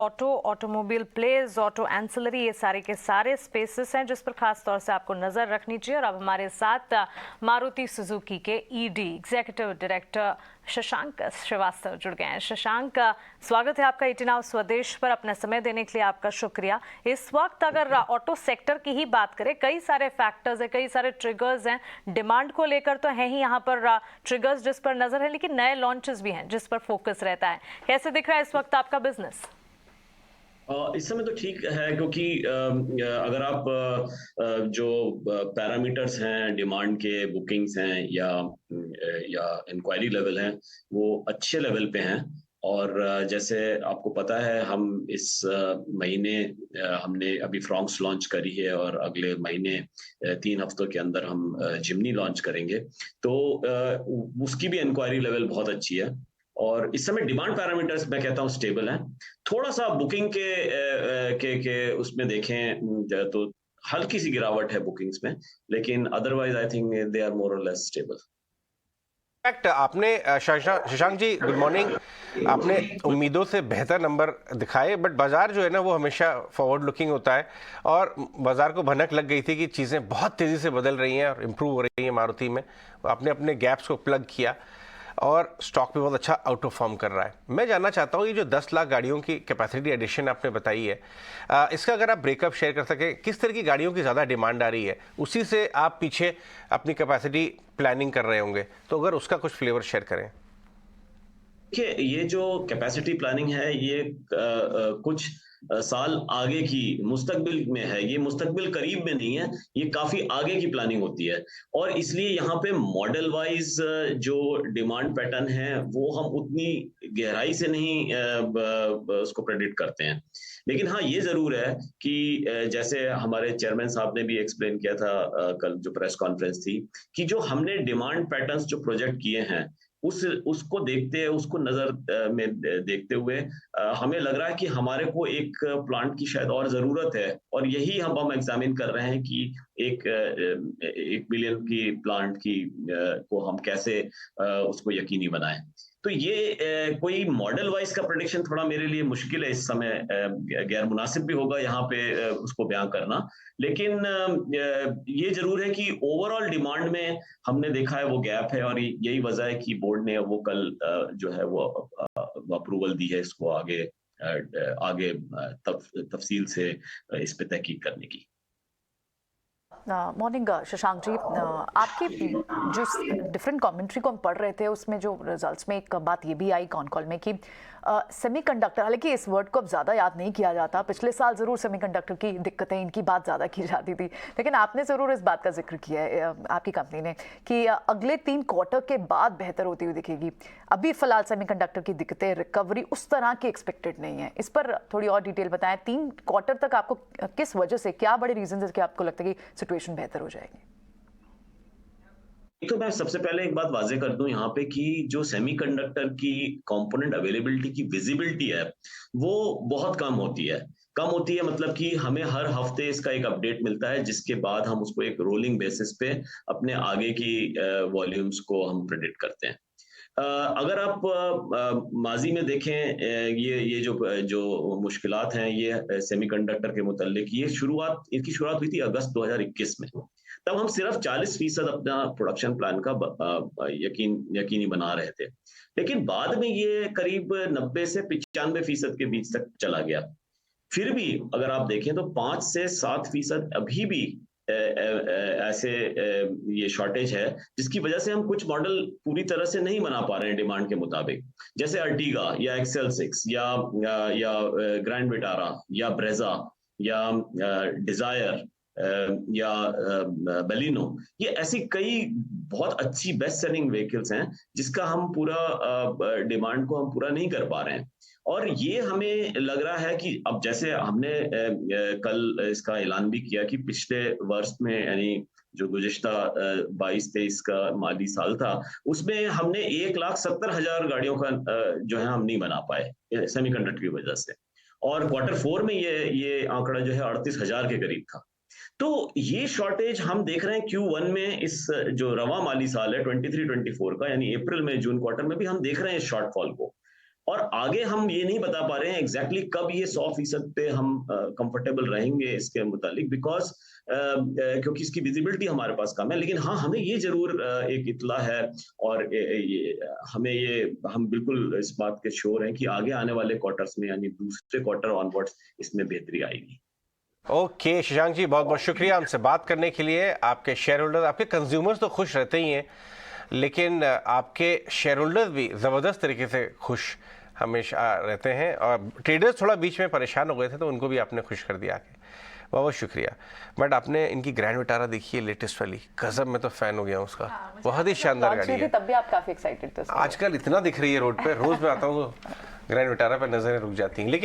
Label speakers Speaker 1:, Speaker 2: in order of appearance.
Speaker 1: Auto, automobile place, auto ancillary, ये सारे के सारे स्पेसेस हैं जिस पर खास तौर से आपको नजर रखनी चाहिए। और अब हमारे साथ मारुति सुजुकी के ED executive director Shashank Srivastava जुड़ गए हैं। शशांक, स्वागत है आपका 18 आवर्स स्वदेश पर। अपना समय देने के लिए आपका शुक्रिया। इस वक्त अगर ऑटो सेक्टर की ही बात करें, कई सारे फैक्टर्स हैं, कई सारे ट्रिगर्स हैं। डिमांड को लेकर तो है ही यहाँ पर ट्रिगर्स जिस पर नजर है, लेकिन नए लॉन्चेस भी हैं जिस पर फोकस रहता है। कैसे दिख रहा है इस वक्त आपका बिजनेस?
Speaker 2: इस समय तो ठीक है, क्योंकि अगर आप जो पैरामीटर्स हैं डिमांड के, बुकिंग्स हैं या इंक्वायरी लेवल हैं, वो अच्छे लेवल पे हैं। और जैसे आपको पता है, हम इस महीने हमने अभी फ्रॉन्क्स लॉन्च करी है, और अगले महीने 3 हफ्तों के अंदर हम जिमनी लॉन्च करेंगे। तो उसकी भी इंक्वायरी लेवल बहुत अच्छी है, और इस समय डिमांड पैरामीटर्स मैं कहता हूँ स्टेबल हैं। थोड़ा सा बुकिंग के उसमें देखें तो हल्की सी गिरावट है बुकिंग्स में, लेकिन otherwise I think they are more or less stable.
Speaker 3: Fact आपने शशांक जी, गुड मॉर्निंग। आपने उम्मीदों से बेहतर नंबर दिखाए, बट बाजार जो है ना वो हमेशा फॉरवर्ड लुकिंग होता है, और बाजार को भनक लग गई थी कि चीज़ें बहुत तेज़ी से बदल रही हैं और इम्प्रूव हो रही हैं मारुति में। आपने अपने गैप्स को प्लग किया और स्टॉक भी बहुत अच्छा आउट ऑफ फॉर्म कर रहा है। मैं जानना चाहता हूँ, ये जो 10 लाख गाड़ियों की कैपेसिटी एडिशन आपने बताई है, इसका अगर आप ब्रेकअप शेयर कर सकें, किस तरह की गाड़ियों की ज़्यादा डिमांड आ रही है, उसी से आप पीछे अपनी कैपेसिटी प्लानिंग कर रहे होंगे, तो अगर उसका कुछ फ्लेवर शेयर करें।
Speaker 2: देखिए, ये जो कैपेसिटी प्लानिंग है, ये कुछ साल आगे की मुस्तकबिल में है। ये मुस्तकबिल करीब में नहीं है, ये काफी आगे की प्लानिंग होती है। और इसलिए यहाँ पे मॉडल वाइज जो डिमांड पैटर्न है, वो हम उतनी गहराई से नहीं उसको प्रेडिक्ट करते हैं। लेकिन हाँ, ये जरूर है कि जैसे हमारे चेयरमैन साहब ने भी एक्सप्लेन किया था कल जो प्रेस कॉन्फ्रेंस थी, कि जो हमने डिमांड पैटर्न्स जो प्रोजेक्ट किए हैं, उसको देखते, उसको नजर में देखते हुए हमें लग रहा है कि हमारे को एक प्लांट की शायद और जरूरत है, और यही हम एग्जामिन कर रहे हैं कि एक बिलियन की प्लांट की को हम कैसे उसको यकीनी बनाएं। तो ये कोई मॉडल वाइज का प्रेडिक्शन थोड़ा मेरे लिए मुश्किल है इस समय, गैर मुनासिब भी होगा यहाँ पे उसको बयां करना। लेकिन ये जरूर है कि ओवरऑल डिमांड में हमने देखा है वो गैप है, और यही वजह है कि बोर्ड ने वो कल जो है वो अप्रूवल दी है इसको आगे तफसील से इस पे तहकीक करने की।
Speaker 1: मॉर्निंग शशांक जी, आपकी जो डिफरेंट कमेंट्री को हम पढ़ रहे थे, उसमें जो रिजल्ट्स में एक बात ये भी आई कॉन कॉल में कि सेमीकंडक्टर, हालांकि इस वर्ड को अब ज़्यादा याद नहीं किया जाता, पिछले साल ज़रूर सेमीकंडक्टर की दिक्कतें, इनकी बात ज़्यादा की जाती थी, लेकिन आपने ज़रूर इस बात का जिक्र किया है आपकी कंपनी ने कि अगले 3 क्वार्टर के बाद बेहतर होती हुई दिखेगी। अभी फ़िलहाल सेमीकंडक्टर की दिक्कतें, रिकवरी उस तरह की एक्सपेक्टेड नहीं है। इस पर थोड़ी और डिटेल बताएं। 3 क्वार्टर तक आपको किस वजह से, क्या बड़े रीजन है कि आपको लगता है कि सिचुएशन बेहतर हो जाएगी?
Speaker 2: तो मैं सबसे पहले एक बात वाजे कर दूं यहाँ पे कि जो सेमीकंडक्टर की कंपोनेंट अवेलेबिलिटी की विजिबिलिटी है, वो बहुत कम होती है। कम होती है मतलब कि हमें हर हफ्ते इसका एक अपडेट मिलता है, जिसके बाद हम उसको एक रोलिंग बेसिस पे अपने आगे की वॉल्यूम्स को हम प्रेडिक्ट करते हैं। अगर आप माजी में देखें, ये जो जो मुश्किलात हैं, ये सेमीकंडक्टर के मुतल्लिक, इनकी शुरुआत हुई थी अगस्त 2021 में। तब हम सिर्फ 40% अपना प्रोडक्शन प्लान का यकीनी बना रहे थे, लेकिन बाद में ये करीब 90 से 95% के बीच तक चला गया। फिर भी अगर आप देखें तो 5 से 7% अभी भी ऐसे ये शॉर्टेज है, जिसकी वजह से हम कुछ मॉडल पूरी तरह से नहीं बना पा रहे हैं डिमांड के मुताबिक। जैसे अर्टिगा या एक्सेल 6 या ग्रैंड विटारा या ब्रेजा या डिजायर या बेलिनो, ये ऐसी कई बहुत अच्छी बेस्ट सेलिंग व्हीकल्स हैं जिसका हम पूरा डिमांड को हम पूरा नहीं कर पा रहे हैं। और ये हमें लग रहा है कि अब जैसे हमने कल इसका ऐलान भी किया कि पिछले वर्ष में, यानी जो गुज़िश्ता 22-23 का माली साल था, उसमें हमने 1,70,000 गाड़ियों का जो है हम नहीं बना पाए सेमीकंडक्टर की वजह से। और क्वार्टर 4 में ये आंकड़ा जो है 38,000 के करीब था। तो ये शॉर्टेज हम देख रहे हैं Q1 में, इस जो रवा माली साल है 23-24 का, यानी अप्रैल में जून क्वार्टर में भी हम देख रहे हैं इस शॉर्टफॉल को। और आगे हम ये नहीं बता पा रहे हैं एग्जैक्टली कब ये 100% पे हम कंफर्टेबल रहेंगे इसके मुतालिक, बिकॉज क्योंकि इसकी विजिबिलिटी हमारे पास कम है। लेकिन हाँ, हमें ये जरूर एक इत्ला है, और हम बिल्कुल इस बात के श्योर हैं कि आगे आने वाले क्वार्टर्स में, यानी दूसरे क्वार्टर ऑनवर्ड्स, इसमें बेहतरी आएगी।
Speaker 3: ओके शशांक जी, बहुत बहुत शुक्रिया हमसे बात करने के लिए। आपके शेयर होल्डर्स, आपके कंज्यूमर्स तो खुश रहते ही हैं, लेकिन आपके शेयर होल्डर्स भी ज़बरदस्त तरीके से खुश हमेशा रहते हैं, और ट्रेडर्स थोड़ा बीच में परेशान हो गए थे तो उनको भी आपने खुश कर दिया आके। बहुत बहुत शुक्रिया। बट आपने इनकी ग्रैंड विटारा देखी है, लेटेस्ट वाली, गजब, मैं तो फैन हो गया हूँ उसका। बहुत ही शानदार गाड़ी है।
Speaker 1: तब भी आप काफी एक्साइटेड थे।
Speaker 3: आजकल इतना दिख रही है रोड पे, रोज मैं आता हूँ तो ग्रैंड विटारा पे नजरें रुक जाती हैं। लेकिन